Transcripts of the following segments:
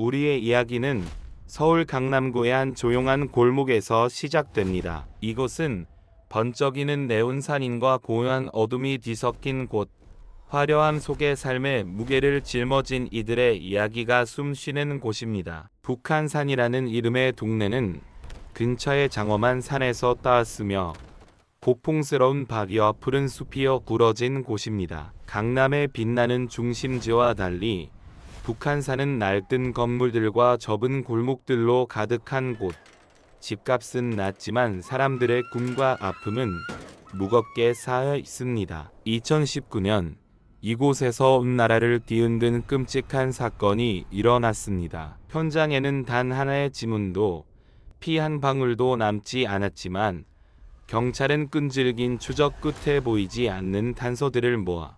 우리의 이야기는 서울 강남구의 한 조용한 골목에서 시작됩니다. 이곳은 번쩍이는 네온산인과 고요한 어둠이 뒤섞인 곳, 화려함 속의 삶의 무게를 짊어진 이들의 이야기가 숨쉬는 곳입니다. 북한산이라는 이름의 동네는 근처의 장엄한 산에서 따왔으며 고풍스러운 바위와 푸른 숲이어 굴어진 곳입니다. 강남의 빛나는 중심지와 달리 북한산은 낡은 건물들과 좁은 골목들로 가득한 곳. 집값은 낮지만 사람들의 꿈과 아픔은 무겁게 쌓여 있습니다. 2019년 이곳에서 온 나라를 뒤흔든 끔찍한 사건이 일어났습니다. 현장에는 단 하나의 지문도 피 한 방울도 남지 않았지만 경찰은 끈질긴 추적 끝에 보이지 않는 단서들을 모아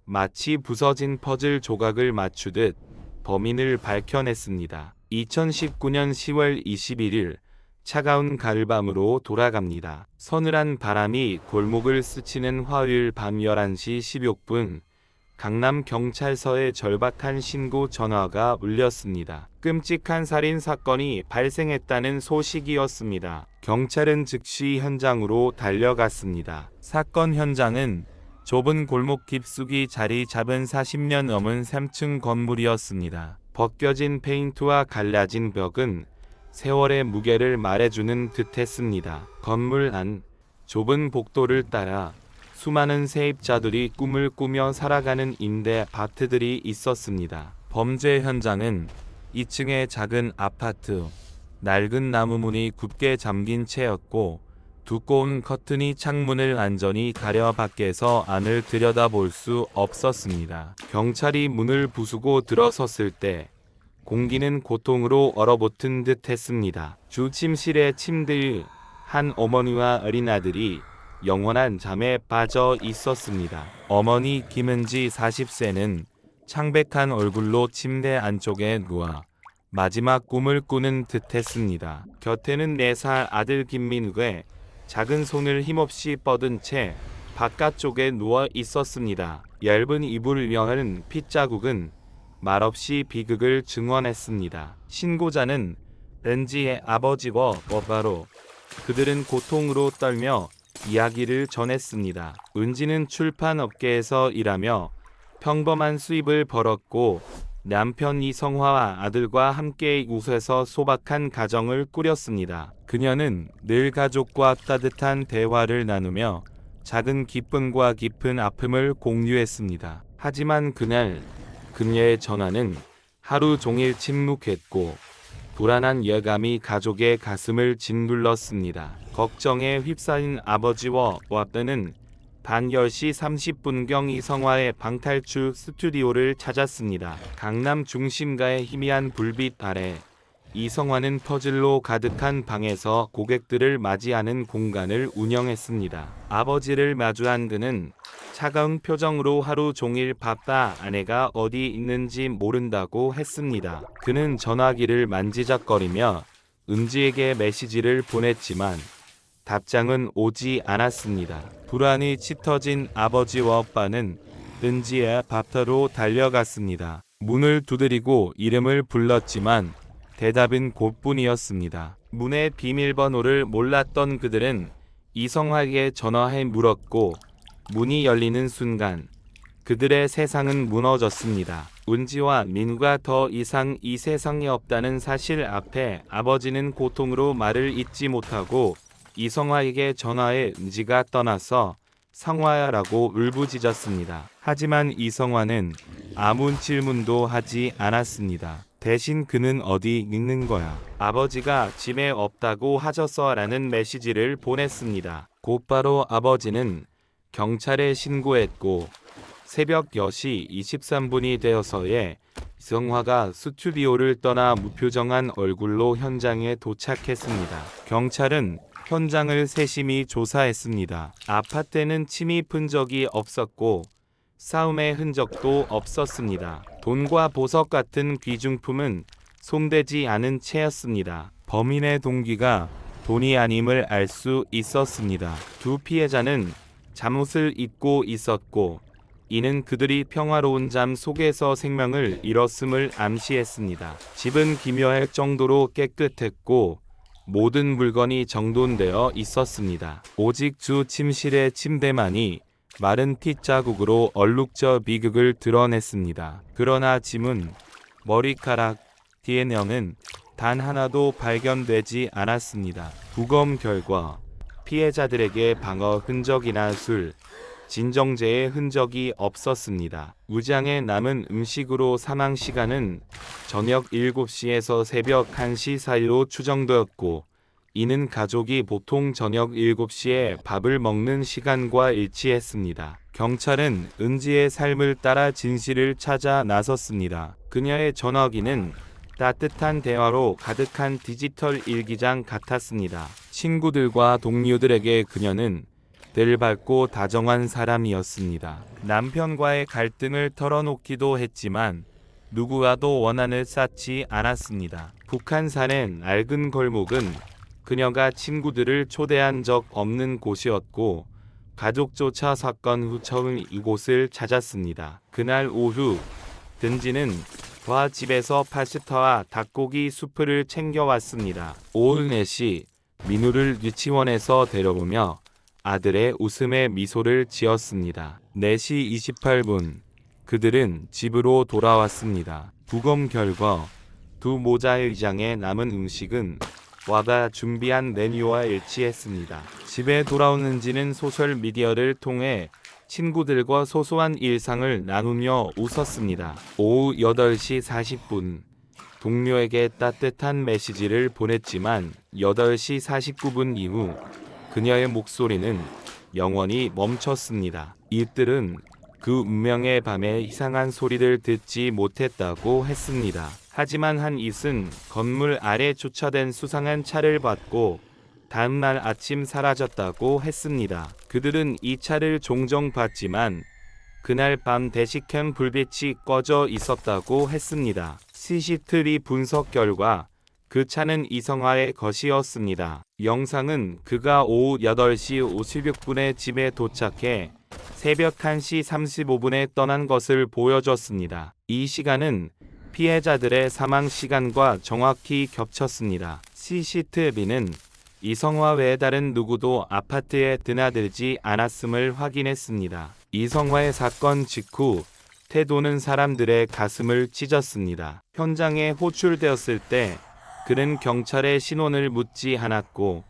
마치 부서진 퍼즐 조각을 맞추듯 범인을 밝혀냈습니다. 2019년 10월 21일 차가운 가을밤으로 돌아갑니다. 서늘한 바람이 골목을 스치는 화요일 밤 11시 16분 강남 경찰서에 절박한 신고 전화가 울렸습니다. 끔찍한 살인 사건이 발생했다는 소식이었습니다. 경찰은 즉시 현장으로 달려갔습니다. 사건 현장은 좁은 골목 깊숙이 자리 잡은 40년 넘은 3층 건물이었습니다. 벗겨진 페인트와 갈라진 벽은 세월의 무게를 말해주는 듯했습니다. 건물 안 좁은 복도를 따라 수많은 세입자들이 꿈을 꾸며 살아가는 임대 아파트들이 있었습니다. 범죄 현장은 2층의 작은 아파트, 낡은 나무 문이 굳게 잠긴 채였고 두꺼운 커튼이 창문을 완전히 가려 밖에서 안을 들여다볼 수 없었습니다. 경찰이 문을 부수고 들어섰을 때 공기는 고통으로 얼어붙은 듯 했습니다. 주 침실의 침대 한 어머니와 어린아들이 영원한 잠에 빠져 있었습니다. 어머니 김은지 40세는 창백한 얼굴로 침대 안쪽에 누워 마지막 꿈을 꾸는 듯했습니다. 곁에는 4살 아들 김민우가 작은 손을 힘없이 뻗은 채 바깥쪽에 누워 있었습니다. 얇은 이불을 여는 핏자국은 말없이 비극을 증언했습니다. 신고자는 은지의 아버지와 오빠로 그들은 고통으로 떨며 이야기를 전했습니다. 은지는 출판업계에서 일하며 평범한 수입을 벌었고 남편 이성화와 아들과 함께 이곳에서 소박한 가정을 꾸렸습니다. 그녀는 늘 가족과 따뜻한 대화를 나누며 작은 기쁨과 깊은 아픔을 공유했습니다. 하지만 그날 그녀의 전화는 하루 종일 침묵했고 불안한 예감이 가족의 가슴을 짓눌렀습니다. 걱정에 휩싸인 아버지와 아빠는 밤 10시 30분경 이성화의 방탈출 스튜디오를 찾았습니다. 강남 중심가의 희미한 불빛 아래 이성화는 퍼즐로 가득한 방에서 고객들을 맞이하는 공간을 운영했습니다. 아버지를 마주한 그는 차가운 표정으로 하루 종일 바빠 아내가 어디 있는지 모른다고 했습니다. 그는 전화기를 만지작거리며 은지에게 메시지를 보냈지만 답장은 오지 않았습니다. 불안이 짙어진 아버지와 오빠는 은지의 밥터로 달려갔습니다. 문을 두드리고 이름을 불렀지만 대답은 곧뿐이었습니다. 문의 비밀번호를 몰랐던 그들은 이성화에게 전화해 물었고 문이 열리는 순간 그들의 세상은 무너졌습니다. 은지와 민우가 더 이상 이 세상에 없다는 사실 앞에 아버지는 고통으로 말을 잇지 못하고 이성화에게 전화해 은지가 떠나서 성화야라고 울부짖었습니다. 하지만 이성화는 아무 질문도 하지 않았습니다. 대신 그는 어디 있는 거야? 아버지가 집에 없다고 하셨어라는 메시지를 보냈습니다. 곧바로 아버지는 경찰에 신고했고 새벽 10시 23분이 되어서야 이성화가 스튜디오를 떠나 무표정한 얼굴로 현장에 도착했습니다. 경찰은 현장을 세심히 조사했습니다. 아파트에는 침입 흔적이 없었고 싸움의 흔적도 없었습니다. 돈과 보석 같은 귀중품은 손대지 않은 채였습니다. 범인의 동기가 돈이 아님을 알 수 있었습니다. 두 피해자는 잠옷을 입고 있었고 이는 그들이 평화로운 잠 속에서 생명을 잃었음을 암시했습니다. 집은 기묘할 정도로 깨끗했고 모든 물건이 정돈되어 있었습니다. 오직 주 침실의 침대만이 마른 핏자국으로 얼룩져 비극을 드러냈습니다. 그러나 짐은 머리카락, DNA는 단 하나도 발견되지 않았습니다. 부검 결과 피해자들에게 방어 흔적이나 술, 진정제의 흔적이 없었습니다. 우장에 남은 음식으로 사망 시간은 저녁 7시에서 새벽 1시 사이로 추정되었고 이는 가족이 보통 저녁 7시에 밥을 먹는 시간과 일치했습니다. 경찰은 은지의 삶을 따라 진실을 찾아 나섰습니다. 그녀의 전화기는 따뜻한 대화로 가득한 디지털 일기장 같았습니다. 친구들과 동료들에게 그녀는 늘 밝고 다정한 사람이었습니다. 남편과의 갈등을 털어놓기도 했지만 누구와도 원한을 쌓지 않았습니다. 북한산의 낡은 골목은 그녀가 친구들을 초대한 적 없는 곳이었고 가족조차 사건 후 처음 이곳을 찾았습니다. 그날 오후 든지는 집에서 파스타와 닭고기 수프를 챙겨왔습니다. 오후 4시 민우를 유치원에서 데려오며 아들의 웃음에 미소를 지었습니다. 4시 28분 그들은 집으로 돌아왔습니다. 부검 결과 두 모자의 장에 남은 음식은 와가 준비한 메뉴와 일치했습니다. 집에 돌아온 은지는 소셜미디어를 통해 친구들과 소소한 일상을 나누며 웃었습니다. 오후 8시 40분 동료에게 따뜻한 메시지를 보냈지만 8시 49분 이후 그녀의 목소리는 영원히 멈췄습니다. 이들은 그 운명의 밤에 이상한 소리를 듣지 못했다고 했습니다. 하지만 한 이은 건물 아래 주차된 수상한 차를 봤고 다음날 아침 사라졌다고 했습니다. 그들은 이 차를 종종 봤지만 그날 밤 대식형 불빛이 꺼져 있었다고 했습니다. CCTV 분석 결과 그 차는 이성화의 것이었습니다. 영상은 그가 오후 8시 56분에 집에 도착해 새벽 1시 35분에 떠난 것을 보여줬습니다. 이 시간은 피해자들의 사망 시간과 정확히 겹쳤습니다. CCTV는 이성화 외에 다른 누구도 아파트에 드나들지 않았음을 확인했습니다. 이성화의 사건 직후 태도는 사람들의 가슴을 찢었습니다. 현장에 호출되었을 때 그는 경찰에 신원을 묻지 않았고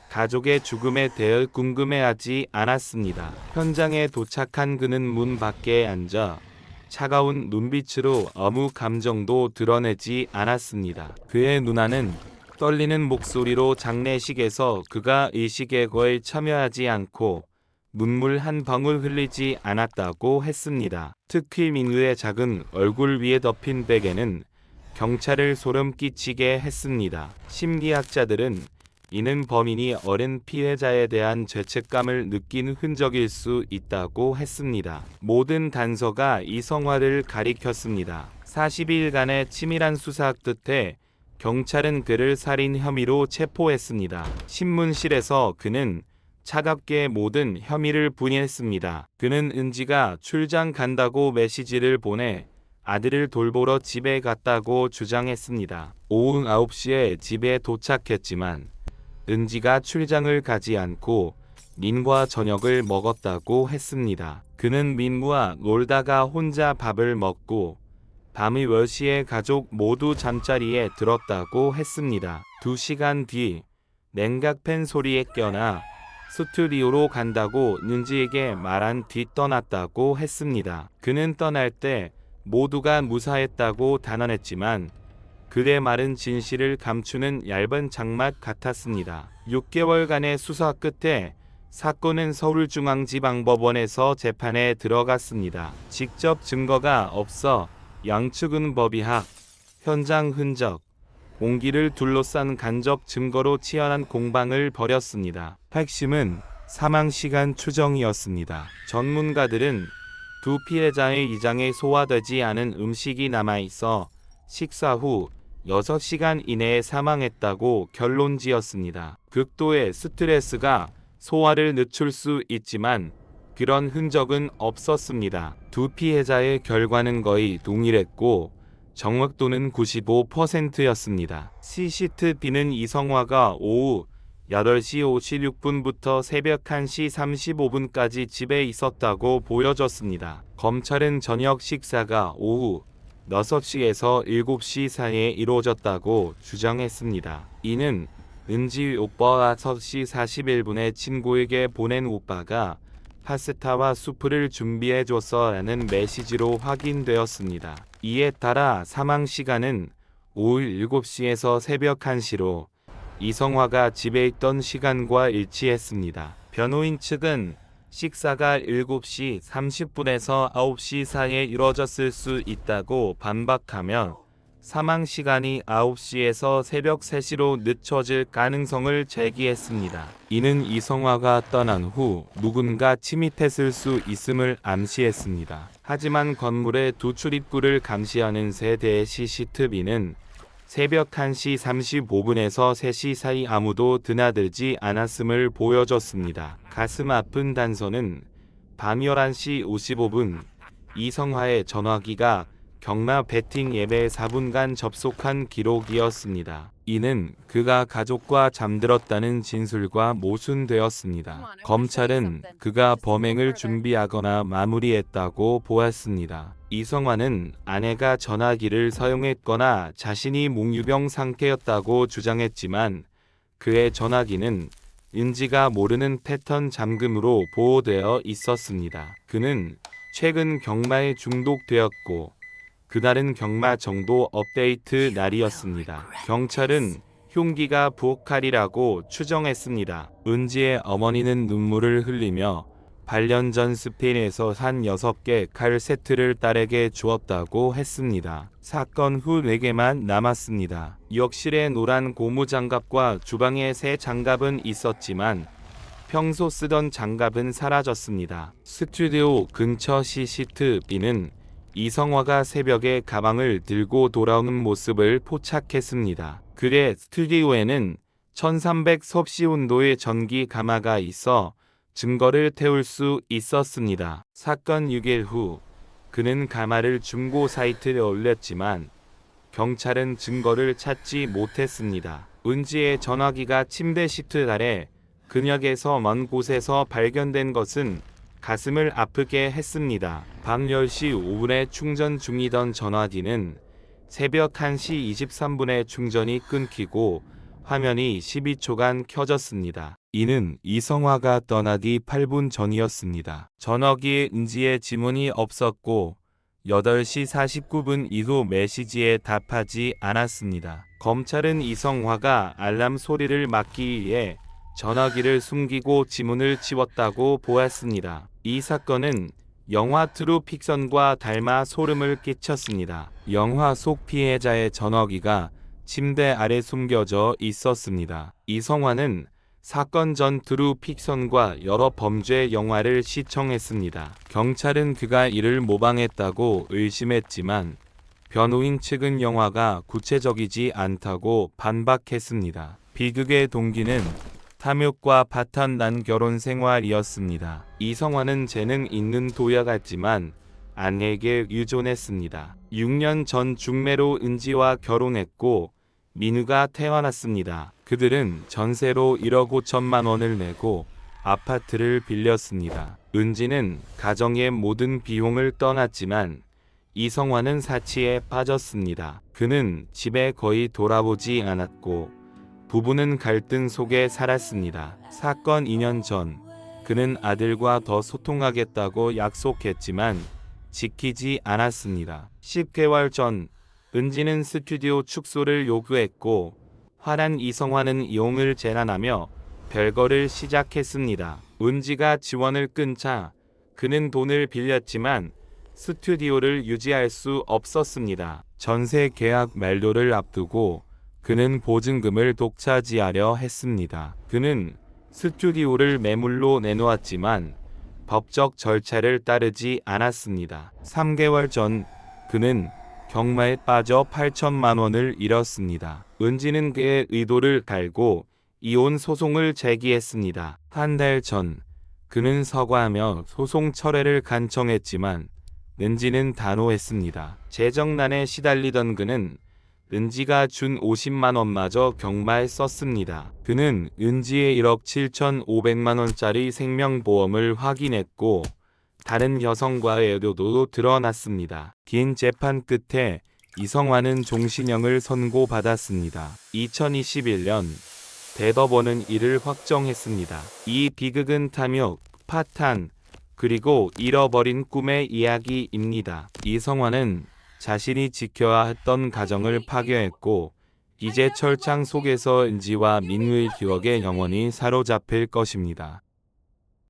가족의 죽음에 대해 궁금해하지 않았습니다. 현장에 도착한 그는 문 밖에 앉아 차가운 눈빛으로 아무 감정도 드러내지 않았습니다. 그의 누나는 떨리는 목소리로 장례식에서 그가 의식의 참여하지 않고 눈물 한 방울 흘리지 않았다고 했습니다. 특히 민우의 작은 얼굴 위에 덮인 베개는 경찰을 소름 끼치게 했습니다. 심리학자들은 이는 범인이 어린 피해자에 대한 죄책감을 느낀 흔적일 수 있다고 했습니다. 모든 단서가 이성화를 가리켰습니다. 40일간의 치밀한 수사 끝에 경찰은 그를 살인 혐의로 체포했습니다. 신문실에서 그는 차갑게 모든 혐의를 부인했습니다. 그는 은지가 출장 간다고 메시지를 보내 아들을 돌보러 집에 갔다고 주장했습니다. 오후 9시에 집에 도착했지만 은지가 출장을 가지 않고 민과 저녁을 먹었다고 했습니다. 그는 민과 놀다가 혼자 밥을 먹고 밤 10시에 가족 모두 잠자리에 들었다고 했습니다. 2시간 뒤 냉각팬 소리에 깨어나 스튜디오로 간다고 은지에게 말한 뒤 떠났다고 했습니다. 그는 떠날 때 모두가 무사했다고 단언했지만 그의 말은 진실을 감추는 얇은 장막 같았습니다. 6개월간의 수사 끝에 사건은 서울중앙지방법원에서 재판에 들어갔습니다. 직접 증거가 없어 양측은 법의학, 현장 흔적, 공기를 둘러싼 간접 증거로 치열한 공방을 벌였습니다. 핵심은 사망시간 추정이었습니다. 전문가들은 두 피해자의 이장에 소화되지 않은 음식이 남아있어 식사 후 6시간 이내에 사망했다고 결론지었습니다. 극도의 스트레스가 소화를 늦출 수 있지만 그런 흔적은 없었습니다. 두 피해자의 결과는 거의 동일했고 정확도는 95%였습니다. CCTV는 이성화가 오후 8시 56분부터 새벽 1시 35분까지 집에 있었다고 보여줬습니다. 검찰은 저녁 식사가 오후 6시에서 7시 사이에 이루어졌다고 주장했습니다. 이는 은지 오빠가 6시 41분에 친구에게 보낸 오빠가 파스타와 수프를 준비해줬어 라는 메시지로 확인되었습니다. 이에 따라 사망 시간은 오후 7시에서 새벽 1시로 이성화가 집에 있던 시간과 일치했습니다. 변호인 측은 식사가 7시 30분에서 9시 사이에 이루어졌을 수 있다고 반박하며 사망 시간이 9시에서 새벽 3시로 늦춰질 가능성을 제기했습니다. 이는 이성화가 떠난 후 누군가 침입했을 수 있음을 암시했습니다. 하지만 건물의 두 출입구를 감시하는 세 대의 CCTV는 새벽 1시 35분에서 3시 사이 아무도 드나들지 않았음을 보여줬습니다. 가슴 아픈 단서는 밤 11시 55분 이성화의 전화기가 경마 베팅 앱에 4분간 접속한 기록이었습니다. 이는 그가 가족과 잠들었다는 진술과 모순되었습니다. 검찰은 그가 범행을 준비하거나 마무리했다고 보았습니다. 이성화는 아내가 전화기를 사용했거나 자신이 몽유병 상태였다고 주장했지만 그의 전화기는 은지가 모르는 패턴 잠금으로 보호되어 있었습니다. 그는 최근 경마에 중독되었고 그날은 경마 정도 업데이트 날이었습니다. 경찰은 흉기가 부엌칼이라고 추정했습니다. 은지의 어머니는 눈물을 흘리며 8년 전 스페인에서 산 6개 칼 세트를 딸에게 주었다고 했습니다. 사건 후 4개만 남았습니다. 욕실에 노란 고무장갑과 주방에 새 장갑은 있었지만 평소 쓰던 장갑은 사라졌습니다. 스튜디오 근처 CCTV는 이성화가 새벽에 가방을 들고 돌아오는 모습을 포착했습니다. 그의 스튜디오에는 1300 섭씨 온도의 전기 가마가 있어 증거를 태울 수 있었습니다. 사건 6일 후 그는 가마를 중고 사이트에 올렸지만 경찰은 증거를 찾지 못했습니다. 은지의 전화기가 침대 시트 아래 근역에서 먼 곳에서 발견된 것은 가슴을 아프게 했습니다. 밤 10시 5분에 충전 중이던 전화기는 새벽 1시 23분에 충전이 끊기고 화면이 12초간 켜졌습니다. 이는 이성화가 떠나기 8분 전이었습니다. 전화기에 은지의 지문이 없었고 8시 49분 이후 메시지에 답하지 않았습니다. 검찰은 이성화가 알람 소리를 막기 위해 전화기를 숨기고 지문을 지웠다고 보았습니다. 이 사건은 영화 트루 픽션과 닮아 소름을 끼쳤습니다. 영화 속 피해자의 전화기가 침대 아래 숨겨져 있었습니다. 이성화는 사건 전 트루 픽션과 여러 범죄 영화를 시청했습니다. 경찰은 그가 이를 모방했다고 의심했지만 변호인 측은 영화가 구체적이지 않다고 반박했습니다. 비극의 동기는 탐욕과 파탄난 결혼 생활이었습니다. 이성화는 재능 있는 도야 같지만 아내에게 의존했습니다. 6년 전 중매로 은지와 결혼했고 민우가 태어났습니다. 그들은 전세로 1억 5천만 원을 내고 아파트를 빌렸습니다. 은지는 가정의 모든 비용을 떠났지만 이성화는 사치에 빠졌습니다. 그는 집에 거의 돌아보지 않았고 부부는 갈등 속에 살았습니다. 사건 2년 전 그는 아들과 더 소통하겠다고 약속했지만 지키지 않았습니다. 10개월 전 은지는 스튜디오 축소를 요구했고 화난 이성화는 이용을 제안하며 별거를 시작했습니다. 은지가 지원을 끊자 그는 돈을 빌렸지만 스튜디오를 유지할 수 없었습니다. 전세 계약 만료를 앞두고 그는 보증금을 독차지하려 했습니다. 그는 스튜디오를 매물로 내놓았지만 법적 절차를 따르지 않았습니다. 3개월 전 그는 경마에 빠져 8천만 원을 잃었습니다. 은지는 그의 의도를 갈고 이혼 소송을 제기했습니다. 한 달 전 그는 사과하며 소송 철회를 간청했지만 은지는 단호했습니다. 재정난에 시달리던 그는 은지가 준 50만 원마저 경마했었습니다. 그는 은지의 1억 7,500만 원짜리 생명보험을 확인했고 다른 여성과의 애도도 드러났습니다. 긴 재판 끝에 이성화는 종신형을 선고받았습니다. 2021년 대법원은 이를 확정했습니다. 이 비극은 탐욕, 파탄, 그리고 잃어버린 꿈의 이야기입니다. 이성화는 자신이 지켜야 했던 가정을 파괴했고 이제 철창 속에서 은지와 민우의 기억에 영원히 사로잡힐 것입니다.